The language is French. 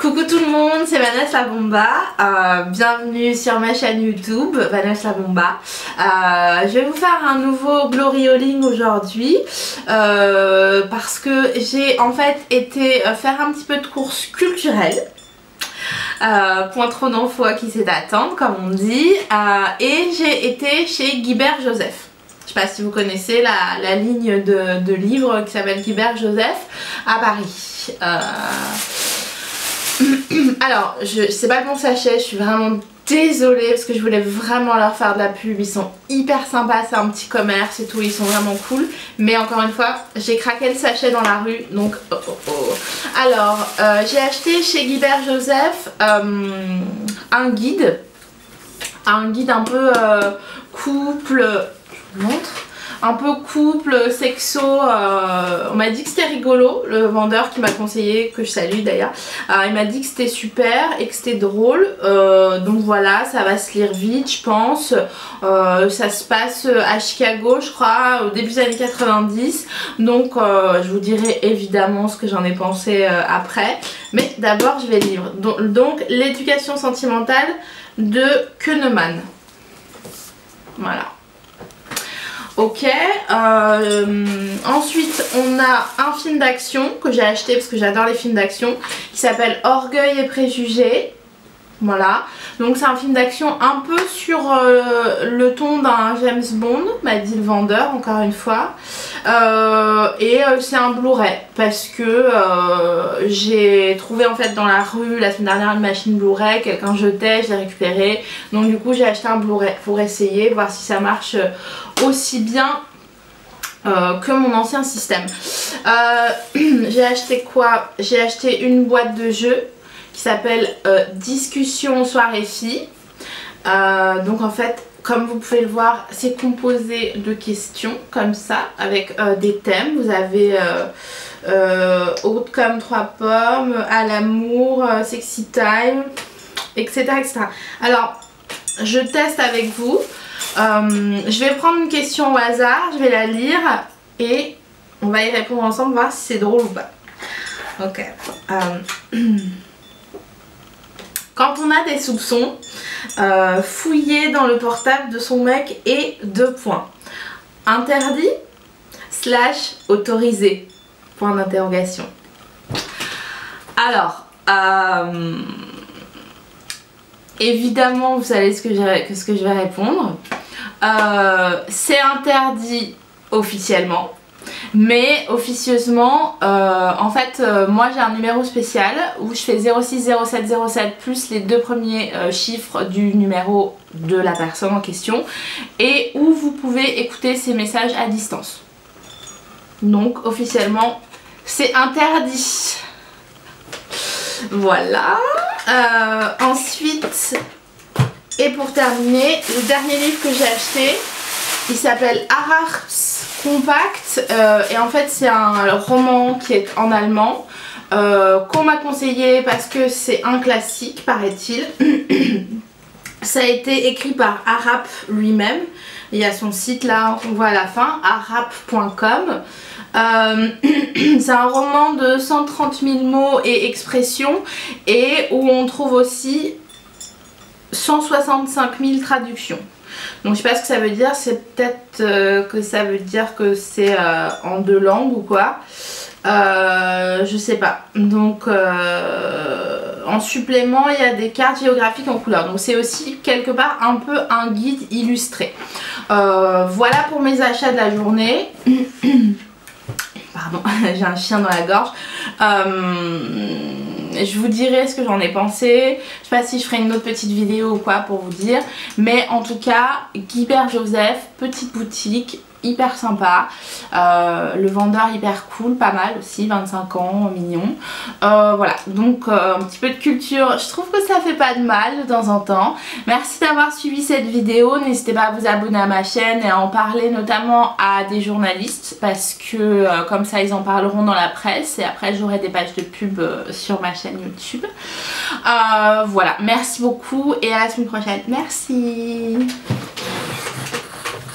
Coucou tout le monde, c'est Vanessa La Bomba, bienvenue sur ma chaîne YouTube, Vanessa La Bomba. Je vais vous faire un nouveau glory hauling aujourd'hui parce que j'ai en fait été faire un petit peu de courses culturelles. Point trop d'infos à qui c'est d'attendre comme on dit, et j'ai été chez Guibert Joseph. Je sais pas si vous connaissez la ligne de livres qui s'appelle Guibert Joseph à Paris. Alors, c'est pas le bon sachet, je suis vraiment désolée parce que je voulais vraiment leur faire de la pub. Ils sont hyper sympas, c'est un petit commerce et tout, ils sont vraiment cool. Mais encore une fois, j'ai craqué le sachet dans la rue, donc Alors, j'ai acheté chez Guibert Joseph un guide un peu couple, je vous montre. Un peu couple, sexo, on m'a dit que c'était rigolo, le vendeur qui m'a conseillé, que je salue d'ailleurs, il m'a dit que c'était super et que c'était drôle, donc voilà, ça va se lire vite je pense, ça se passe à Chicago je crois, au début des années 90, donc je vous dirai évidemment ce que j'en ai pensé après, mais d'abord je vais lire, donc l'éducation sentimentale de Kahneman, voilà. Ok, ensuite on a un film d'action que j'ai acheté parce que j'adore les films d'action qui s'appelle Orgueil et préjugés. Voilà, donc c'est un film d'action un peu sur le ton d'un James Bond, m'a dit le vendeur encore une fois, et c'est un Blu-ray parce que j'ai trouvé en fait dans la rue la semaine dernière une machine Blu-ray, quelqu'un jetait, je l'ai récupéré, donc du coup j'ai acheté un Blu-ray pour essayer, voir si ça marche aussi bien que mon ancien système. J'ai acheté quoi? J'ai acheté une boîte de jeux qui s'appelle Discussion soirée filles. Donc en fait, comme vous pouvez le voir, c'est composé de questions comme ça, avec des thèmes. Vous avez haute comme 3 pommes, à l'amour, sexy time, etc., etc. Alors, je teste avec vous. Je vais prendre une question au hasard, je vais la lire et on va y répondre ensemble, voir si c'est drôle ou pas. Ok. Quand on a des soupçons, fouiller dans le portable de son mec et 2 points. Interdit / autorisé. Point d'interrogation. Alors, évidemment vous savez ce que je vais répondre. C'est interdit officiellement. Mais officieusement, en fait, moi j'ai un numéro spécial où je fais 06 07 07 plus les 2 premiers chiffres du numéro de la personne en question et où vous pouvez écouter ces messages à distance. Donc officiellement, c'est interdit. Voilà. Ensuite, et pour terminer, le dernier livre que j'ai acheté, il s'appelle Arras Compact, et en fait c'est un roman qui est en allemand qu'on m'a conseillé parce que c'est un classique paraît-il. Ça a été écrit par Arap lui-même, il y a son site là, on voit à la fin, arap.com. C'est un roman de 130 000 mots et expressions et où on trouve aussi 165 000 traductions. Donc je sais pas ce que ça veut dire, c'est peut-être que ça veut dire que c'est en 2 langues ou quoi, je sais pas. Donc en supplément il y a des cartes géographiques en couleur, donc c'est aussi quelque part un peu un guide illustré. Voilà pour mes achats de la journée. Pardon, j'ai un chien dans la gorge. Je vous dirai ce que j'en ai pensé. Je sais pas si je ferai une autre petite vidéo ou quoi pour vous dire. Mais en tout cas, Guibert Joseph, petite boutique, hyper sympa. Le vendeur hyper cool, pas mal aussi, 25 ans, mignon. Voilà, donc un petit peu de culture, je trouve que ça fait pas de mal de temps en temps. Merci d'avoir suivi cette vidéo. N'hésitez pas à vous abonner à ma chaîne et à en parler notamment à des journalistes parce que comme ça ils en parleront dans la presse et après j'aurai des pages de pub sur ma chaîne YouTube. Voilà, merci beaucoup et à la semaine prochaine. Merci.